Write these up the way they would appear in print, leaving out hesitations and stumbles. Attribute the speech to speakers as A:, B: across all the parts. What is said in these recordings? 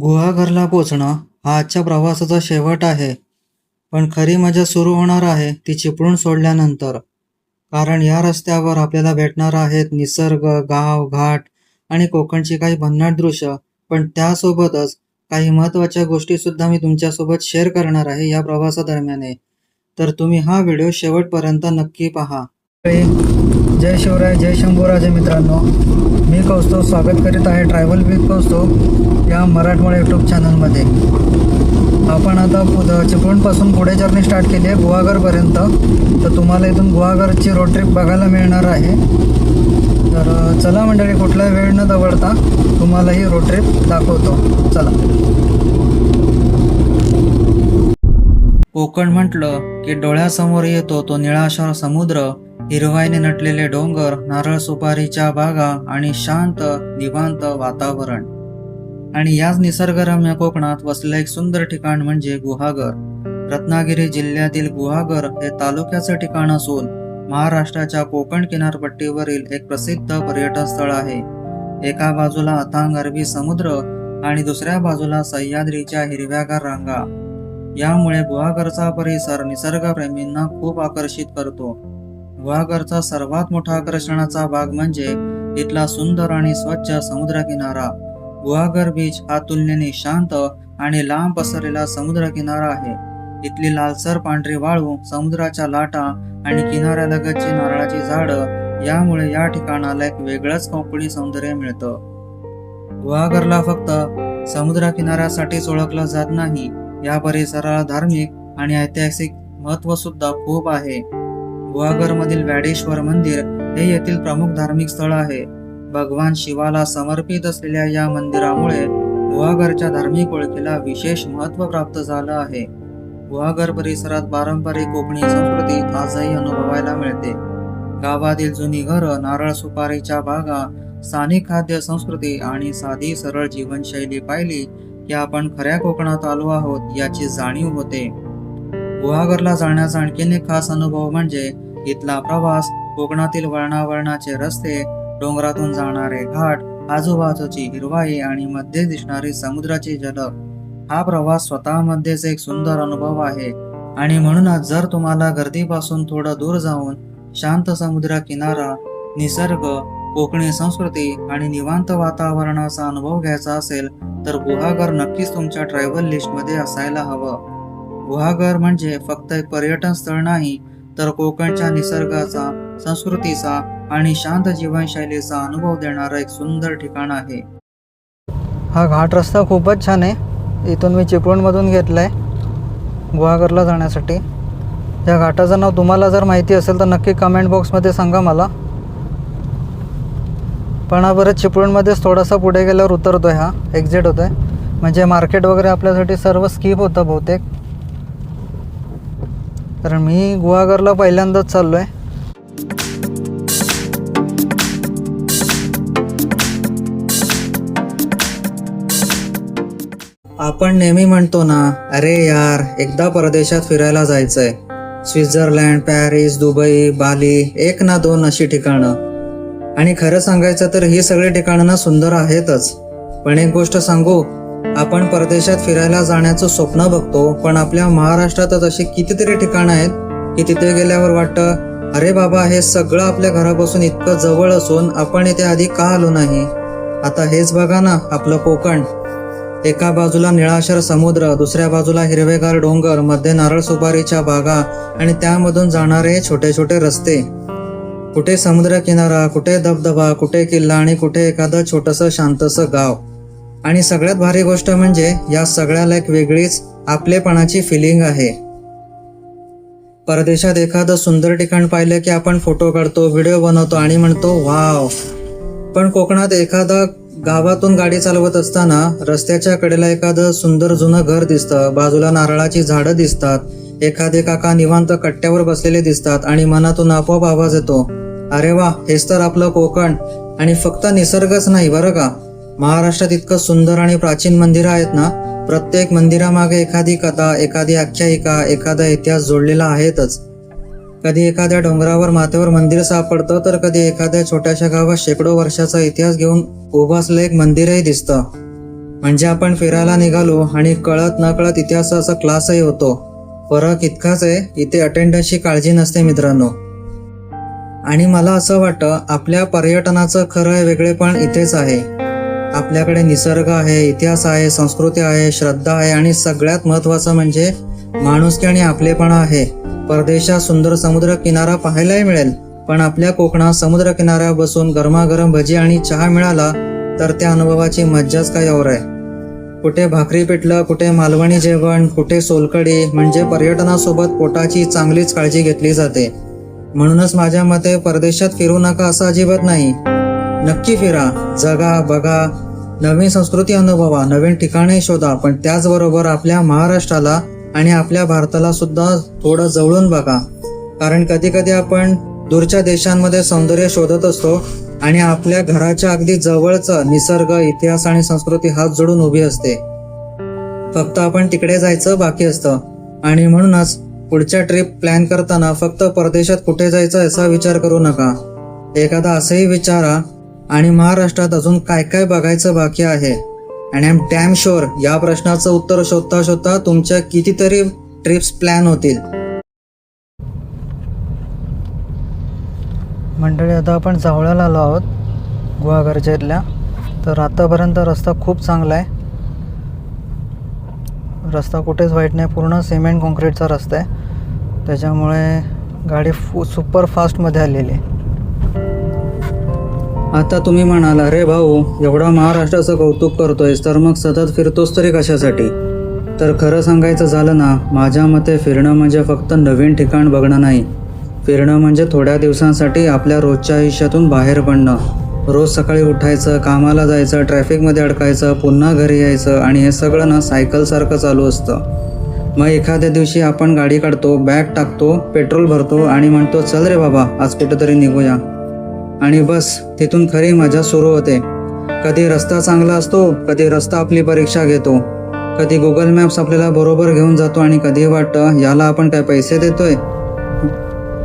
A: गुहागरला पोचणं हा आजच्या प्रवासाचा शेवट आहे. पण खरी मजा सुरू होणार आहे ती चिपळूण सोडल्यानंतर. कारण या रस्त्यावर आपल्याला भेटणार आहेत निसर्ग, गाव, घाट आणि कोकणची काही भन्नाट दृश्य. पण त्यासोबतच काही महत्त्वाच्या गोष्टी सुद्धा मी तुमच्यासोबत शेअर करणार आहे या प्रवासादरम्यान. तर तुम्ही हा व्हिडिओ शेवटपर्यंत नक्की पहा. जय शिवराय, जय शंभूराजे मित्रांनो. मी कौस्तुभ स्वागत करीत आहे ट्रॅव्हल विथ कौस्तुभ या मराठमोळ्या यूट्यूब चॅनलमध्ये. आपण आता चिपळूणपासून पुढे जर्नी स्टार्ट केली आहे गुहागरपर्यंत. तर तुम्हाला इथून गुहागरची रोड ट्रिप बघायला मिळणार आहे. तर चला मंडळी, कुठला वेळ न दवडता तुम्हाला ही रोड ट्रिप दाखवतो. चला. कोकण म्हटलं की डोळ्यासमोर येतो तो निळाशार समुद्र, हिरवाईने नटलेले डोंगर, नारळ सुपारीच्या बागा आणि शांत निवांत वातावरण. आणि याच निसर्गरम्य कोकणात वसलेलं एक सुंदर ठिकाण म्हणजे गुहागर. रत्नागिरी जिल्ह्यातील गुहागर हे तालुक्याचं ठिकाण असून महाराष्ट्राच्या कोकण किनारपट्टीवरील एक प्रसिद्ध पर्यटन स्थळ आहे. एका बाजूला अथांग अरबी समुद्र आणि दुसऱ्या बाजूला सह्याद्रीच्या हिरव्यागार रांगा. यामुळे गुहागरचा परिसर निसर्गप्रेमींना खूप आकर्षित करतो. गुहागरचा सर्वात मोठा आकर्षणाचा भाग म्हणजे इथला सुंदर आणि स्वच्छ समुद्रकिनारा. गुहागर बीच हा तुलनेने शांत आणि लांब पसरलेला समुद्रकिनारा आहे. इथली लालसर पांढरी वाळू, समुद्राच्या लाटा आणि किनाऱ्यालगतची नारळाची झाडं यामुळे या ठिकाणाला एक वेगळंच कोकणी सौंदर्य मिळतं. गुहागरला फक्त समुद्रकिनाऱ्यासाठीच ओळखलं जात नाही, या परिसराला धार्मिक आणि ऐतिहासिक महत्त्व सुद्धा खूप आहे. गुहागरमधील व्याडेश्वर मंदिर हे येथील प्रमुख धार्मिक स्थळ आहे. भगवान शिवाला समर्पित असलेल्या या मंदिरामुळे गुहागरच्या धार्मिक ओळखीला विशेष महत्त्व प्राप्त झालं आहे. गुहागर परिसरात पारंपरिक कोकणी संस्कृती आजही अनुभवायला मिळते. गावातील जुनी घरं, नारळ सुपारीच्या बागा, स्थानिक खाद्य संस्कृती आणि साधी सरळ जीवनशैली पाहिली की आपण खऱ्या कोकणात आलो आहोत याची जाणीव होते. गुहागरला जाण्याचा आणखीन एक खास अनुभव म्हणजे इथला प्रवास. कोकणातील वळणावळणाचे रस्ते, डोंगरातून जाणारे घाट, आजूबाजूची हिरवाई आणि मध्ये दिसणारी समुद्राची झलक, हा प्रवास स्वतःमध्येच एक सुंदर अनुभव आहे. आणि म्हणूनच जर तुम्हाला गर्दीपासून थोडं दूर जाऊन शांत समुद्र किनारा, निसर्ग, कोकणी संस्कृती आणि निवांत वातावरणाचा अनुभव घ्यायचा असेल तर गुहागर नक्कीच तुमच्या ट्रॅव्हल लिस्टमध्ये असायला हवं. गुहागर म्हणजे फक्त एक पर्यटन स्थळ नाही, तर कोकणच्या निसर्गाचा, संस्कृतीचा आणि शांत जीवनशैलीचा अनुभव देणारं एक सुंदर ठिकाण आहे. हा घाट रस्ता खूपच छान आहे. इथून मी चिपळूणमधून घेतलाय गुहागरला जाण्यासाठी. या घाटाचं नाव तुम्हाला जर माहिती असेल तर नक्की कमेंट बॉक्समध्ये सांगा मला. पण हा बरं चिपळूणमध्येच थोडासा पुढे गेल्यावर उतरतोय, हा एक्झिट होतोय. म्हणजे मार्केट वगैरे आपल्यासाठी सर्व स्किप होतं बहुतेक. तर मी गुहागरला पहिल्यांदाच चाललोय. आपण नेहमी म्हणतो ना, अरे यार एकदा परदेशात फिरायला जायचंय. स्वित्झर्लंड, पॅरिस, दुबई, बाली, एक ना दोन अशी ठिकाणं. आणि खरं सांगायचं तर ही सगळी ठिकाणं ना सुंदर आहेतच. पण एक गोष्ट सांगू, आपण परदेशात फिरायला जाण्याचं स्वप्न बघतो, पण आपल्या महाराष्ट्रातच अशी कितीतरी ठिकाणं आहेत की तिथे गेल्यावर वाटतं, अरे बाबा हे सगळं आपल्या घरापासून इतकं जवळ असून आपण इथे आधी का आलो नाही. आता हेच बघा ना आपलं कोकण. एका बाजूला निळाशार समुद्र, दुसऱ्या बाजूला हिरवेगार डोंगर, मध्ये नारळ सुपारीच्या बागा आणि त्यामधून जाणारे छोटे छोटे रस्ते. कुठे समुद्र किनारा, कुठे धबधबा, कुठे किल्ला आणि कुठे एखादं छोटंसं शांतसं गाव. आणि सगळ्यात भारी गोष्ट म्हणजे या सगळ्याला एक वेगळीच आपलेपणाची फिलिंग आहे. परदेशात एखादं सुंदर ठिकाण पाहिलं की आपण फोटो काढतो, व्हिडिओ बनवतो आणि म्हणतो वाव. पण कोकणात एखादा गावातून गाडी चालवत असताना रस्त्याच्या कडेला एखादं सुंदर जुनं घर दिसतं, बाजूला नारळाची झाडं दिसतात, एखादे काका निवांत कट्ट्यावर बसलेले दिसतात आणि मनातून आपोआप आवाज येतो, अरे वा हेच तर आपलं कोकण. आणि फक्त निसर्गच नाही बरं का, महाराष्ट्रात इतकं सुंदर आणि प्राचीन मंदिरं आहेत ना, प्रत्येक मंदिरामागे एखादी कथा, एखादी आख्यायिका, एखादा इतिहास जोडलेला आहेतच. कधी एखाद्या डोंगरावर माथ्यावर मंदिर सापडतं, तर कधी एखाद्या छोट्याशा गावात शेकडो वर्षाचा इतिहास घेऊन उभं असलेलं एक मंदिरही दिसतं. म्हणजे आपण फिरायला निघालो आणि कळत न कळत इतिहासाचा क्लासही होतो. फरक इतकाच आहे, इथे अटेंडन्सची काळजी नसते मित्रांनो. आणि मला असं वाटतं आपल्या पर्यटनाचं खरं वेगळेपण इथेच आहे. आपल्याकडे निसर्ग आहे, इतिहास आहे, संस्कृती आहे, श्रद्धा आहे आणि सगळ्यात महत्त्वाचं म्हणजे माणुसकी आणि आपलेपणा आहे. परदेशात सुंदर समुद्र किनारा पाहायलाही मिळेल, पण आपल्या कोकणात समुद्र किनाऱ्यावर बसून गरमागरम भजी आणि चहा मिळाला तर त्या अनुभवाची मज्जाच काही और आहे. कुठे भाकरी पिठलं, कुठे मालवणी जेवण, कुठे सोलकढी, म्हणजे पर्यटनासोबत पोटाची चांगलीच काळजी घेतली जाते. म्हणूनच माझ्या मते परदेशात फिरू नका असं अजिबात नाही. नक्की फिरा, जगा, बघा, नवीन संस्कृती अनुभवा, नवीन ठिकाणे शोधा, पण त्याचबरोबर आपल्या महाराष्ट्राला आणि आपल्या भारताला सुद्धा थोडं जवळून बघा. कारण कधी कधी आपण दूरच्या देशांमध्ये सौंदर्य शोधत असतो आणि आपल्या घराच्या अगदी जवळचं निसर्ग, इतिहास आणि संस्कृती हात जोडून उभी असते. फक्त आपण तिकडे जायचं बाकी असतं. आणि म्हणूनच पुढच्या ट्रिप प्लॅन करताना फक्त परदेशात कुठे जायचं याचा विचार करू नका. एखादा असंही विचारा आणि महाराष्ट्रात अजून काय काय बघायचं बाकी आहे. आणि आय एम डॅम शुअर या प्रश्नाचं उत्तर शोधता शोधता तुमच्या कितीतरी ट्रिप्स प्लॅन होतील. मंडळी, आता आपण जावळ्याला आलो आहोत गुहागरच्या इथल्या. तर आतापर्यंत रस्ता खूप चांगला आहे. रस्ता कुठेच वाईट नाही, पूर्ण सिमेंट कॉन्क्रीटचा रस्ता आहे. त्याच्यामुळे गाडी सुपर फास्टमध्ये आलेली आहे. आता तुम्ही म्हणाल, अरे भाऊ, एवढा महाराष्ट्राचं कौतुक करतोयस तर मग सतत फिरतोस तरी कशासाठी? तर खरं सांगायचं झालं ना, माझ्या मते फिरणं म्हणजे फक्त नवीन ठिकाण बघणं नाही. फिरणं म्हणजे थोड्या दिवसांसाठी आपल्या रोजच्या आयुष्यातून बाहेर पडणं. रोज सकाळी उठायचं, कामाला जायचं, ट्रॅफिकमध्ये अडकायचं, पुन्हा घरी यायचं आणि हे सगळं ना सायकलसारखं चालू असतं. मग एखाद्या दिवशी आपण गाडी काढतो, बॅग टाकतो, पेट्रोल भरतो आणि म्हणतो, चल रे बाबा, आज कुठेतरी निघूया. आणि बस तिथून खरी मजा सुरू होते. कधी रस्ता चांगला असतो, कधी रस्ता आपली परीक्षा घेतो, कधी गुगल मॅप्स आपल्याला बरोबर घेऊन जातो आणि कधी वाटतं याला आपण काय पैसे देतोय.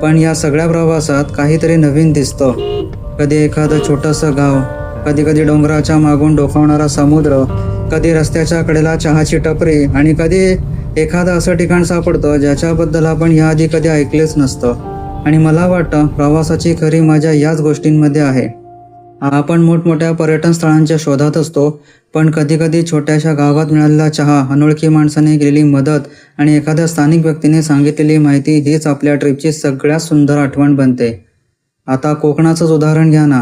A: पण या सगळ्या प्रवासात काहीतरी नवीन दिसतं. कधी एखादं छोटंसं गाव, कधी कधी डोंगराच्या मागून डोकावणारा समुद्र, कधी रस्त्याच्या कडेला चहाची टपरी आणि कधी एखादं असं ठिकाण सापडतं ज्याच्याबद्दल आपण याआधी कधी ऐकलेच नसतं. आणि मला वाटतं प्रवासाची खरी मजा याच गोष्टींमध्ये आहे. आपण मोठमोठ्या पर्यटन स्थळांच्या शोधात असतो, पण कधीकधी छोट्याशा गावात मिळालेला चहा, अनोळखी माणसाने केलेली मदत आणि एखाद्या स्थानिक व्यक्तीने सांगितलेली माहिती हीच आपल्या ट्रिपची सगळ्यात सुंदर आठवण बनते. आता कोकणाचंच उदाहरण घ्या ना.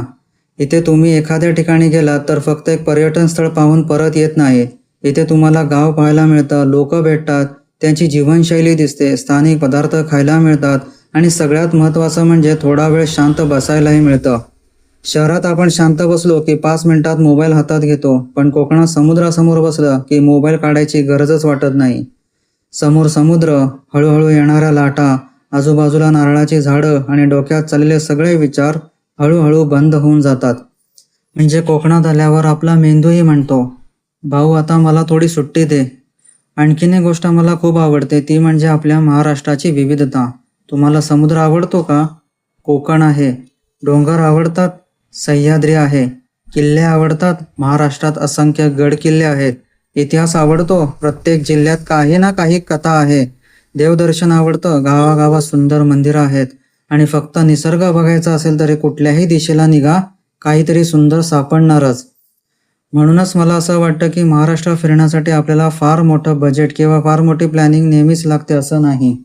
A: इथे तुम्ही एखाद्या ठिकाणी गेलात तर फक्त एक पर्यटन स्थळ पाहून परत येत नाही. इथे तुम्हाला गाव पाहायला मिळतं, लोक भेटतात, त्यांची जीवनशैली दिसते, स्थानिक पदार्थ खायला मिळतात आणि सगळ्यात महत्त्वाचं म्हणजे थोडा वेळ शांत बसायलाही मिळतं. शहरात आपण शांत बसलो की 5 मिनिटात मोबाईल हातात घेतो, पण कोकणात समुद्रासमोर बसलं की मोबाईल काढायची गरजच वाटत नाही. समोर समुद्र, हळूहळू येणाऱ्या लाटा, आजूबाजूला नारळाची झाडं आणि डोक्यात चाललेले सगळे विचार हळूहळू बंद होऊन जातात. म्हणजे कोकणात आल्यावर आपला मेंदूही म्हणतो, भाऊ आता मला थोडी सुट्टी दे. आणखीन एक गोष्ट मला खूप आवडते, ती म्हणजे आपल्या महाराष्ट्राची विविधता. तुम्हाला समुद्र आवडतो का? कोकण आहे. डोंगर आवडतात? सह्याद्री आहे. किल्ले आवडतात? महाराष्ट्रात असंख्य गड किल्ले आहेत. इतिहास आवडतो? प्रत्येक जिल्ह्यात काही ना काही कथा आहे. देवदर्शन आवडतं? गावागावात सुंदर मंदिरं आहेत. आणि फक्त निसर्ग बघायचा असेल तरी कुठल्याही दिशेला निघा, काहीतरी सुंदर सापडणारच. म्हणूनच मला असं वाटतं की महाराष्ट्र फिरण्यासाठी आपल्याला फार मोठं बजेट किंवा फार मोठी प्लॅनिंग नेहमीच लागते असं नाही.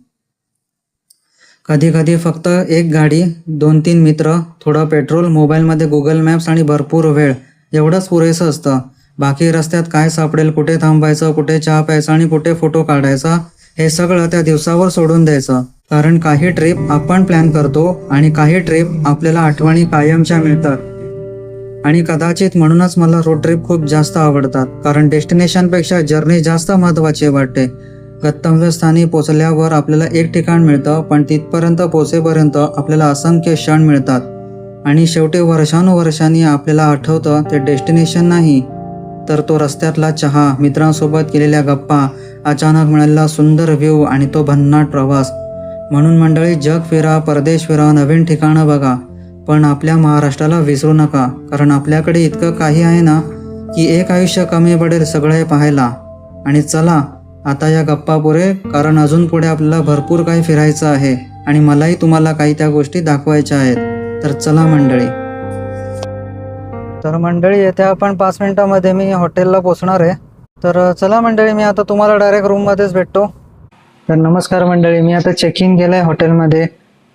A: कधी कधी फक्त एक गाडी, 2-3 मित्र, थोडं पेट्रोल, मोबाईलमध्ये गुगल मॅप्स आणि भरपूर वेळ एवढंच पुरेसं असतं. बाकी रस्त्यात काय सापडेल, कुठे थांबायचं, कुठे चहा प्यायचा आणि कुठे फोटो काढायचा, हे सगळं त्या दिवसावर सोडून द्यायचं. कारण काही ट्रिप आपण प्लॅन करतो आणि काही ट्रिप आपल्याला आठवणी कायमच्या मिळतात. आणि कदाचित म्हणूनच मला रोड ट्रिप खूप जास्त आवडतात, कारण डेस्टिनेशनपेक्षा जर्नी जास्त महत्त्वाची वाटते. गंतव्यस्थानी पोचल्यावर आपल्याला एक ठिकाण मिळतं, पण तिथपर्यंत पोचेपर्यंत आपल्याला असंख्य क्षण मिळतात. आणि शेवटी वर्षानुवर्षांनी आपल्याला आठवतं ते डेस्टिनेशन नाही, तर तो रस्त्यातला चहा, मित्रांसोबत केलेल्या गप्पा, अचानक मिळालेला सुंदर व्ह्यू आणि तो भन्नाट प्रवास. म्हणून मंडळी, जग फिरा, परदेश फिरा, नवीन ठिकाणं बघा, पण आपल्या महाराष्ट्राला विसरू नका. कारण आपल्याकडे इतकं काही आहे ना की एक आयुष्य कमी पडेल सगळे पाहायला. आणि चला आता या गप्पा पुरे, कारण अजून पुढे आपल्याला भरपूर काही फिरायचं आहे आणि मलाही तुम्हाला काही त्या गोष्टी दाखवायच्या आहेत. तर चला मंडळी. तर मंडळी येथे आपण 5 मिनिटामध्ये मी हॉटेलला पोहोचणार आहे. तर चला मंडळी, मी आता तुम्हाला डायरेक्ट रूममध्येच भेटतो. तर नमस्कार मंडळी, मी आता चेक इन केलं आहे हॉटेलमध्ये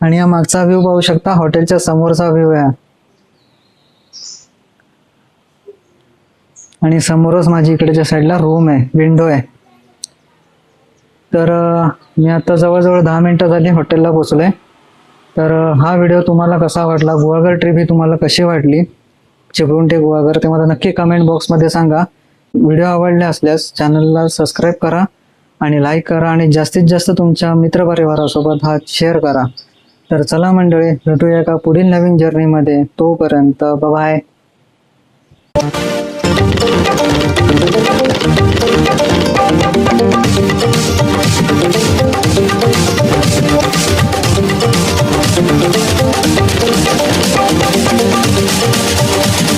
A: आणि हा मागचा व्ह्यू पाहू शकता. हॉटेलच्या समोरचा व्ह्यू आहे आणि समोरच माझी इकडच्या साईडला रूम आहे, विंडो आहे. तर मी आता जवळजवळ 10 मिनिटं झाली हॉटेलला पोचलोय. तर हा व्हिडिओ तुम्हाला कसा वाटला, गुहागर ट्रिप ही तुम्हाला कशी वाटली, चिपळूण ते गुहागर, ते मला नक्की कमेंट बॉक्समध्ये सांगा. व्हिडिओ आवडले असल्यास चॅनलला सबस्क्राईब करा आणि लाईक करा आणि जास्तीत जास्त तुमच्या मित्रपरिवारासोबत हा शेअर करा. तर चला मंडळी, भेटूया एका पुढील नवीन जर्नीमध्ये. तोपर्यंत बाय.